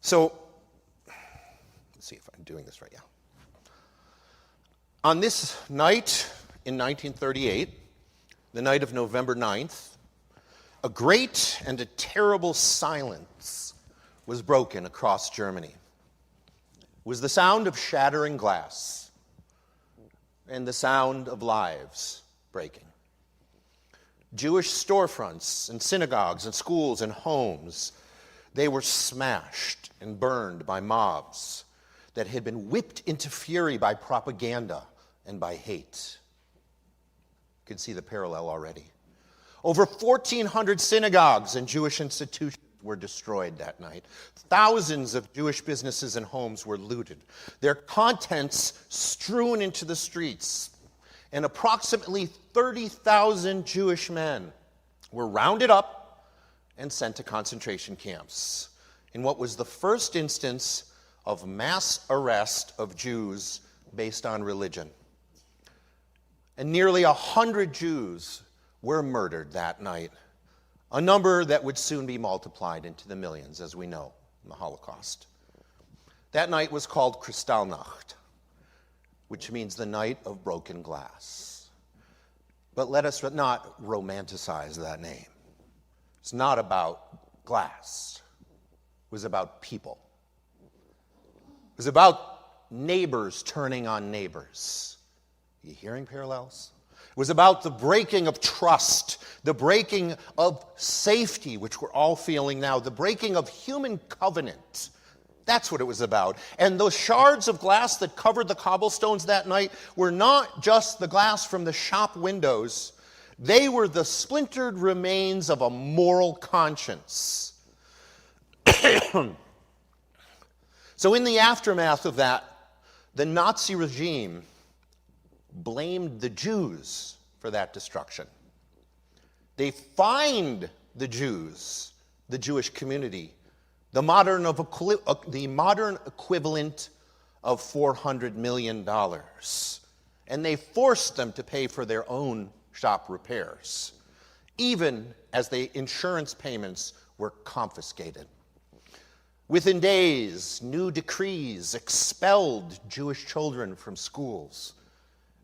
So, let's see if I'm doing this right. Yeah. On this night in 1938, the night of November 9th, a great and a terrible silence was broken across Germany. It was the sound of shattering glass and the sound of lives breaking. Jewish storefronts and synagogues and schools and homes, they were smashed and burned by mobs that had been whipped into fury by propaganda and by hate. You can see the parallel already. Over 1,400 synagogues and Jewish institutions were destroyed that night. Thousands of Jewish businesses and homes were looted, their contents strewn into the streets, and approximately 30,000 Jewish men were rounded up and sent to concentration camps in what was the first instance of mass arrest of Jews based on religion. And nearly 100 Jews were murdered that night, a number that would soon be multiplied into the millions, as we know, in the Holocaust. That night was called Kristallnacht, which means the night of broken glass. But let us not romanticize that name. It's not about glass. It was about people. It was about neighbors turning on neighbors. Are you hearing parallels? It was about the breaking of trust, the breaking of safety, which we're all feeling now, the breaking of human covenant. That's what it was about. And those shards of glass that covered the cobblestones that night were not just the glass from the shop windows. They were the splintered remains of a moral conscience. So in the aftermath of that, the Nazi regime blamed the Jews for that destruction. They fined the Jews, the Jewish community, the modern equivalent of $400 million. And they forced them to pay for their own shop repairs, even as the insurance payments were confiscated. Within days, new decrees expelled Jewish children from schools.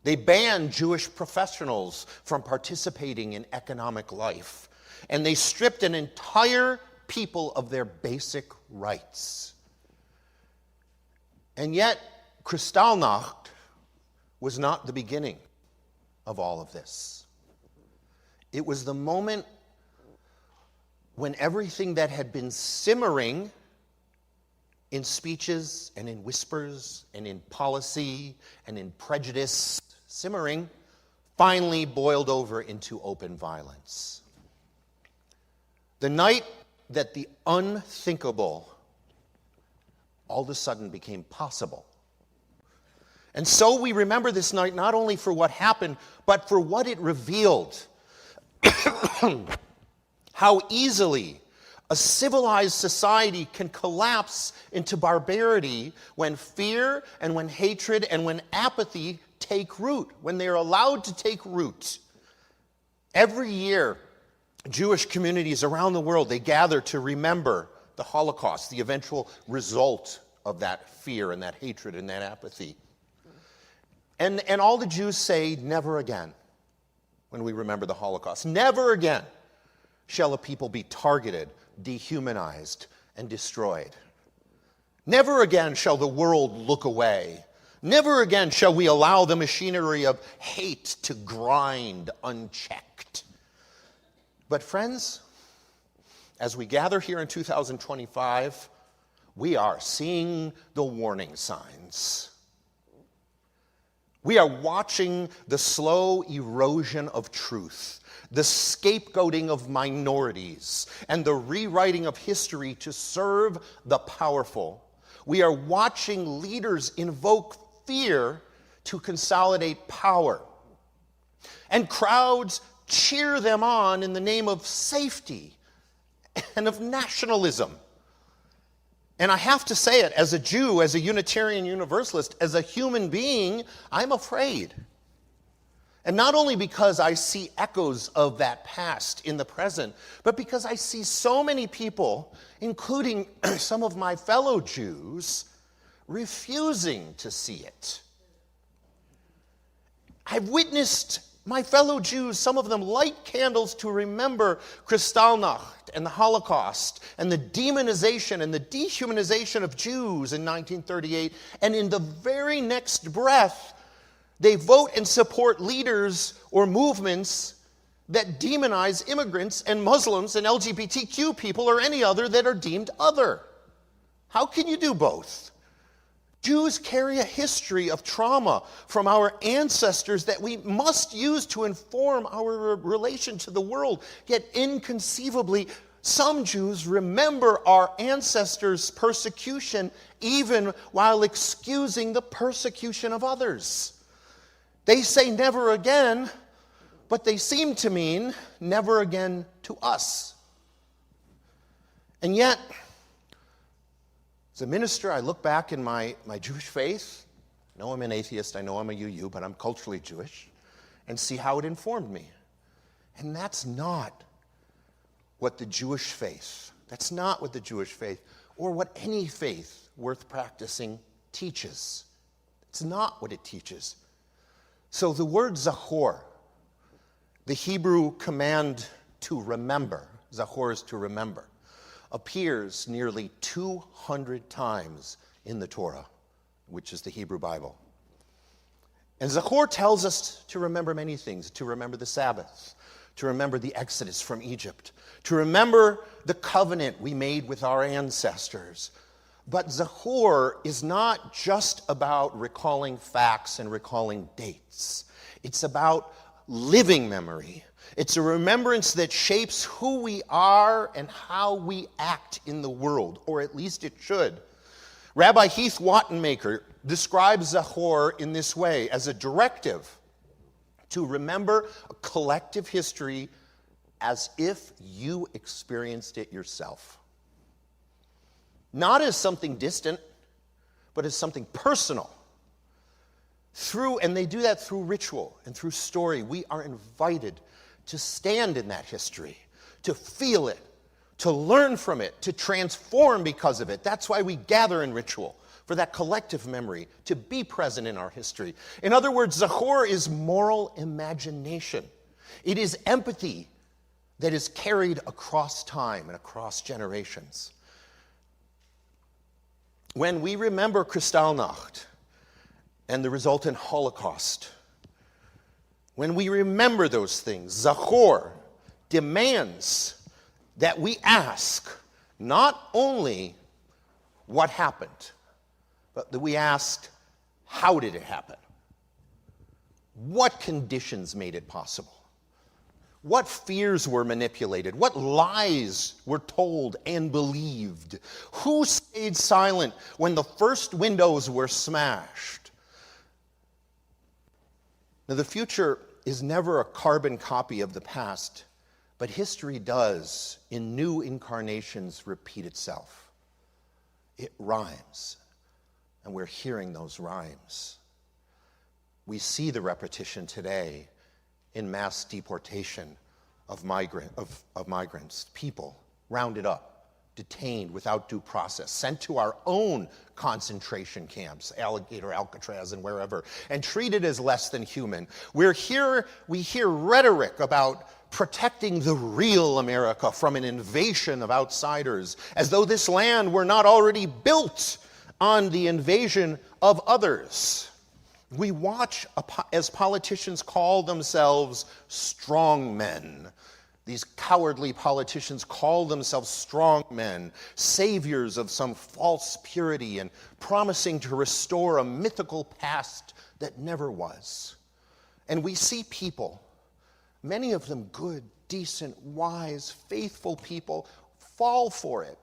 They banned Jewish professionals from participating in economic life. And they stripped an entire people of their basic rights. And yet, Kristallnacht was not the beginning of all of this. It was the moment when everything that had been simmering in speeches and in whispers and in policy and in prejudice, simmering, finally boiled over into open violence. The night that the unthinkable all of a sudden became possible. And so we remember this night not only for what happened, but for what it revealed. How easily a civilized society can collapse into barbarity when fear and when hatred and when apathy take root, when they are allowed to take root. Every year, Jewish communities around the world, they gather to remember the Holocaust, the eventual result of that fear and that hatred and that apathy. And all the Jews say, never again, when we remember the Holocaust. Never again shall a people be targeted, dehumanized, and destroyed. Never again shall the world look away. Never again shall we allow the machinery of hate to grind unchecked. But friends, as we gather here in 2025, we are seeing the warning signs. We are watching the slow erosion of truth, the scapegoating of minorities, and the rewriting of history to serve the powerful. We are watching leaders invoke fear to consolidate power. And crowds cheer them on in the name of safety and of nationalism. And I have to say it, as a Jew, as a Unitarian Universalist, as a human being, I'm afraid. And not only because I see echoes of that past in the present, but because I see so many people, including some of my fellow Jews, refusing to see it. I've witnessed my fellow Jews, some of them light candles to remember Kristallnacht and the Holocaust and the demonization and the dehumanization of Jews in 1938, and in the very next breath, they vote and support leaders or movements that demonize immigrants and Muslims and LGBTQ people or any other that are deemed other. How can you do both? Jews carry a history of trauma from our ancestors that we must use to inform our relation to the world. Yet inconceivably, some Jews remember our ancestors' persecution even while excusing the persecution of others. They say never again, but they seem to mean never again to us. And yet, as a minister, I look back in my Jewish faith. I know I'm an atheist, I know I'm a UU, but I'm culturally Jewish, and see how it informed me. And that's not what the Jewish faith, or what any faith worth practicing teaches. It's not what it teaches. So the word zachor, the Hebrew command to remember, zachor is to remember, appears nearly 200 times in the Torah, which is the Hebrew Bible. And zachor tells us to remember many things, to remember the Sabbath, to remember the Exodus from Egypt, to remember the covenant we made with our ancestors. But zachor is not just about recalling facts and recalling dates. It's about living memory. It's a remembrance that shapes who we are and how we act in the world, or at least it should. Rabbi Heath Wattenmaker describes zachor in this way, as a directive to remember a collective history as if you experienced it yourself. Not as something distant, but as something personal. And they do that through ritual and through story. We are invited to stand in that history, to feel it, to learn from it, to transform because of it. That's why we gather in ritual, for that collective memory, to be present in our history. In other words, zachor is moral imagination. It is empathy that is carried across time and across generations. When we remember Kristallnacht and the resultant Holocaust, when we remember those things, zachor demands that we ask not only what happened, but that we ask, how did it happen? What conditions made it possible? What fears were manipulated? What lies were told and believed? Who stayed silent when the first windows were smashed? Now, the future is never a carbon copy of the past, but history does, in new incarnations, repeat itself. It rhymes, and we're hearing those rhymes. We see the repetition today in mass deportation of migrants, people rounded up, detained without due process, sent to our own concentration camps, Alligator, Alcatraz, and wherever, and treated as less than human. We hear rhetoric about protecting the real America from an invasion of outsiders, as though this land were not already built on the invasion of others. We watch as politicians call themselves strong men. These cowardly politicians call themselves strong men, saviors of some false purity and promising to restore a mythical past that never was. And we see people, many of them good, decent, wise, faithful people, fall for it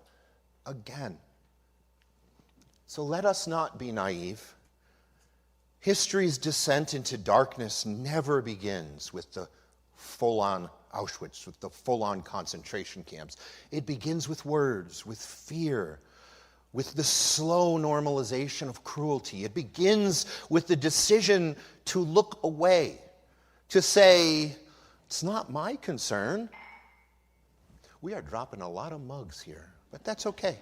again. So let us not be naive. History's descent into darkness never begins with the full-on Auschwitz, with the full-on concentration camps. It begins with words, with fear, with the slow normalization of cruelty. It begins with the decision to look away, to say, it's not my concern. We are dropping a lot of mugs here, but that's okay.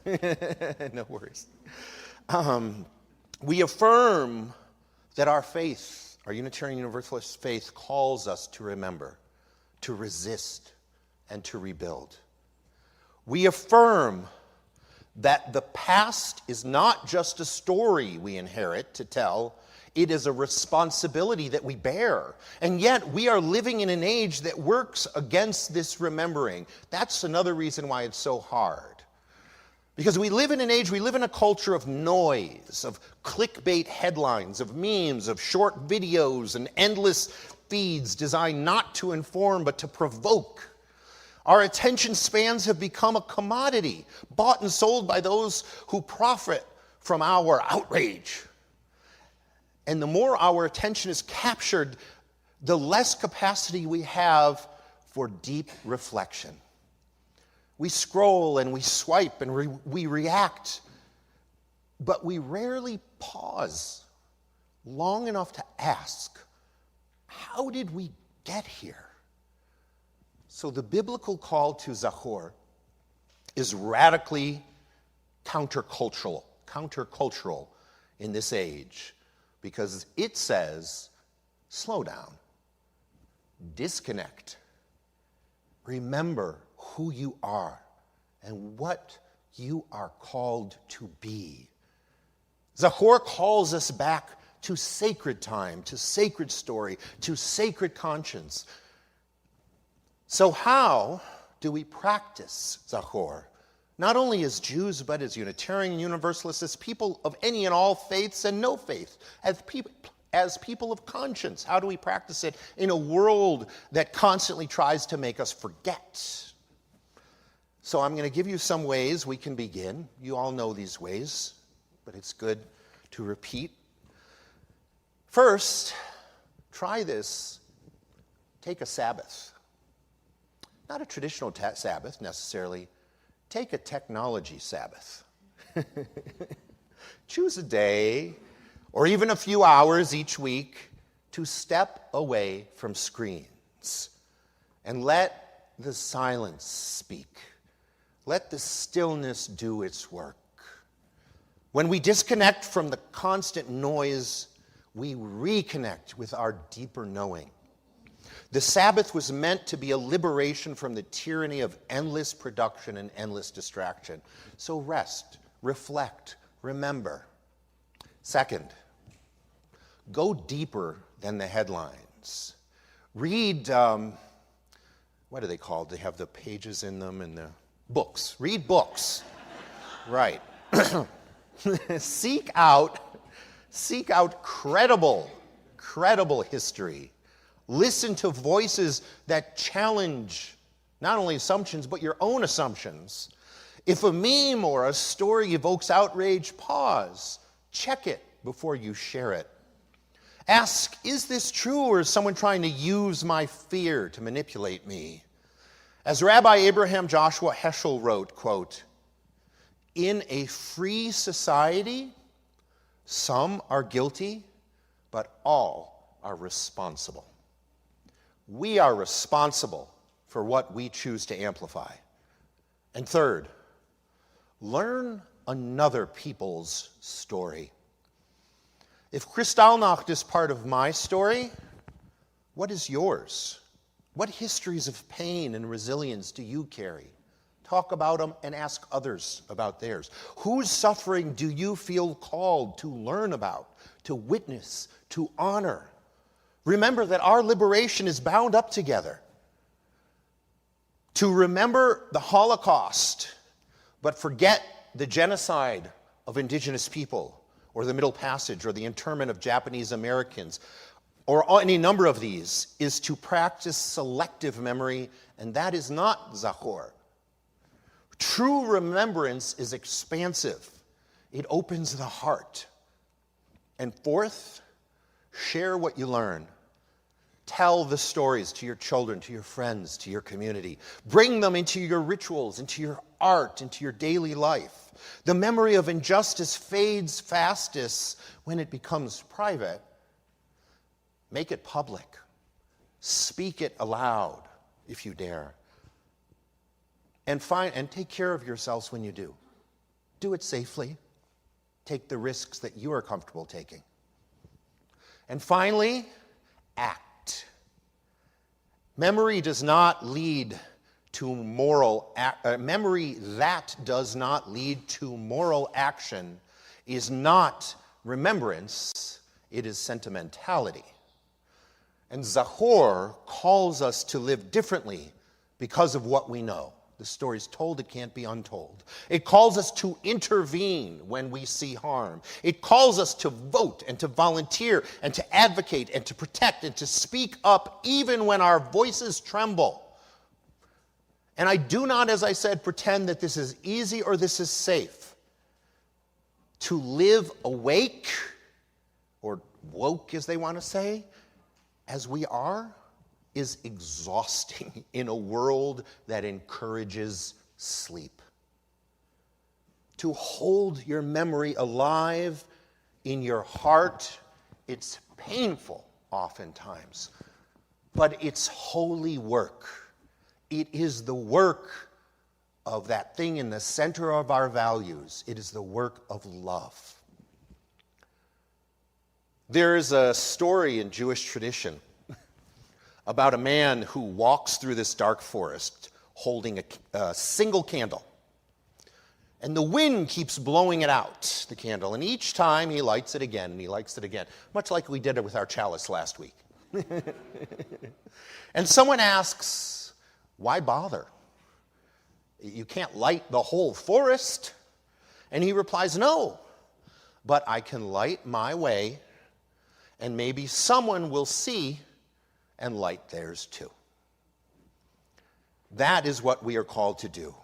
No worries. We affirm that our faith, our Unitarian Universalist faith, calls us to remember, to resist, and to rebuild. We affirm that the past is not just a story we inherit to tell, it is a responsibility that we bear. And yet we are living in an age that works against this remembering. That's another reason why it's so hard. Because we live in an age, we live in a culture of noise, of clickbait headlines, of memes, of short videos, and endless feeds designed not to inform but to provoke. Our attention spans have become a commodity, bought and sold by those who profit from our outrage. And the more our attention is captured, the less capacity we have for deep reflection. We scroll and we swipe and we react, but we rarely pause long enough to ask, how did we get here? So the biblical call to Zachor is radically countercultural in this age, because it says, slow down, disconnect, remember who you are and what you are called to be. Zachor calls us back to sacred time, to sacred story, to sacred conscience. So how do we practice Zachor? Not only as Jews, but as Unitarian Universalists, as people of any and all faiths and no faith, as people of conscience. How do we practice it in a world that constantly tries to make us forget? So I'm going to give you some ways we can begin. You all know these ways, but it's good to repeat. First, try this. Take a Sabbath. Not a traditional Sabbath necessarily. Take a technology Sabbath. Choose a day or even a few hours each week to step away from screens and let the silence speak. Let the stillness do its work. When we disconnect from the constant noise, we reconnect with our deeper knowing. The Sabbath was meant to be a liberation from the tyranny of endless production and endless distraction. So rest, reflect, remember. Second, go deeper than the headlines. Read, what are they called? They have the pages in them and the books. Read books. Right. Seek out credible history. Listen to voices that challenge not only assumptions, but your own assumptions. If a meme or a story evokes outrage, pause. Check it before you share it. Ask, is this true, or is someone trying to use my fear to manipulate me? As Rabbi Abraham Joshua Heschel wrote, quote, in a free society, some are guilty, but all are responsible. We are responsible for what we choose to amplify. And third, learn another people's story. If Kristallnacht is part of my story, what is yours? What histories of pain and resilience do you carry? Talk about them and ask others about theirs. Whose suffering do you feel called to learn about, to witness, to honor? Remember that our liberation is bound up together. To remember the Holocaust, but forget the genocide of indigenous people, or the Middle Passage, or the internment of Japanese Americans, or any number of these, is to practice selective memory, and that is not Zachor. True remembrance is expansive. It opens the heart. And fourth, share what you learn. Tell the stories to your children, to your friends, to your community. Bring them into your rituals, into your art, into your daily life. The memory of injustice fades fastest when it becomes private. Make it public. Speak it aloud if you dare. And take care of yourselves when you do. Do it safely. Take the risks that you are comfortable taking. And finally, act. Memory does not lead to memory that does not lead to moral action is not remembrance, it is sentimentality. And Zahor calls us to live differently because of what we know. The story's told, it can't be untold. It calls us to intervene when we see harm. It calls us to vote and to volunteer and to advocate and to protect and to speak up even when our voices tremble. And I do not, as I said, pretend that this is easy or this is safe. To live awake, or woke as they want to say, as we are, is exhausting in a world that encourages sleep. To hold your memory alive in your heart, it's painful oftentimes, but it's holy work. It is the work of that thing in the center of our values. It is the work of love. There is a story in Jewish tradition about a man who walks through this dark forest holding a single candle. And the wind keeps blowing it out, the candle. And each time he lights it again, and he lights it again. Much like we did it with our chalice last week. And someone asks, why bother? You can't light the whole forest. And he replies, no, but I can light my way, and maybe someone will see and light theirs too. That is what we are called to do,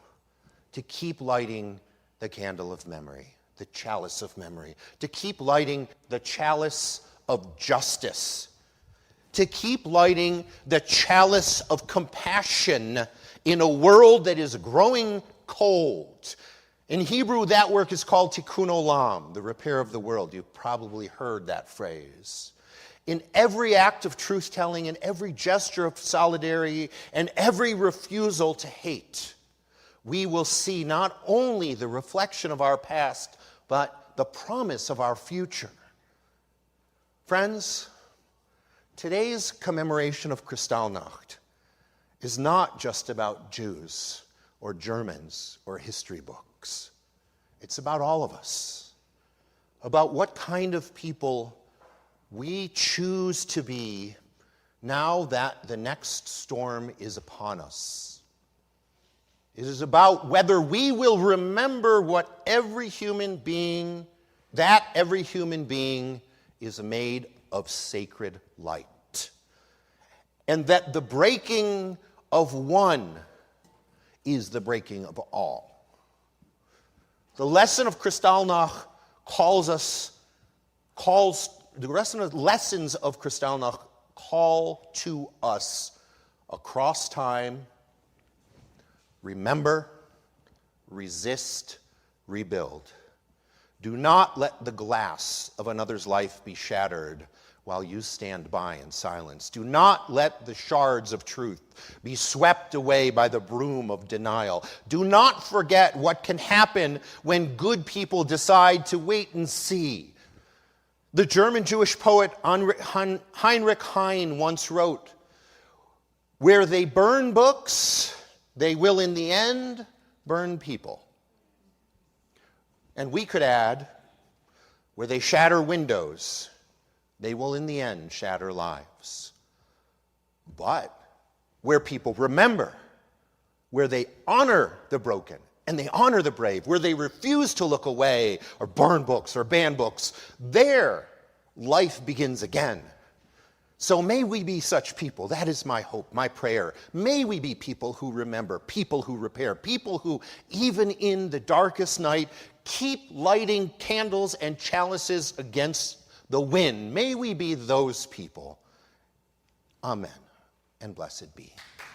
to keep lighting the candle of memory, the chalice of memory, to keep lighting the chalice of justice, to keep lighting the chalice of compassion in a world that is growing cold. In Hebrew, that work is called tikkun olam, the repair of the world. You've probably heard that phrase. In every act of truth-telling, in every gesture of solidarity, and every refusal to hate, we will see not only the reflection of our past, but the promise of our future. Friends, today's commemoration of Kristallnacht is not just about Jews or Germans or history books. It's about all of us, about what kind of people we choose to be now that the next storm is upon us. It is about whether we will remember what every human being is made of sacred light. And that the breaking of one is the breaking of all. The lesson of Kristallnacht the rest of the lessons of Kristallnacht call to us across time: remember, resist, rebuild. Do not let the glass of another's life be shattered while you stand by in silence. Do not let the shards of truth be swept away by the broom of denial. Do not forget what can happen when good people decide to wait and see. The German Jewish poet Heinrich Heine once wrote, "Where they burn books, they will in the end burn people." And we could add, where they shatter windows, they will in the end shatter lives. But where people remember, where they honor the broken and they honor the brave, where they refuse to look away or burn books or ban books, there life begins again. So may we be such people. That is my hope, my prayer. May we be people who remember, people who repair, people who, even in the darkest night, keep lighting candles and chalices against the wind. May we be those people. Amen, and blessed be.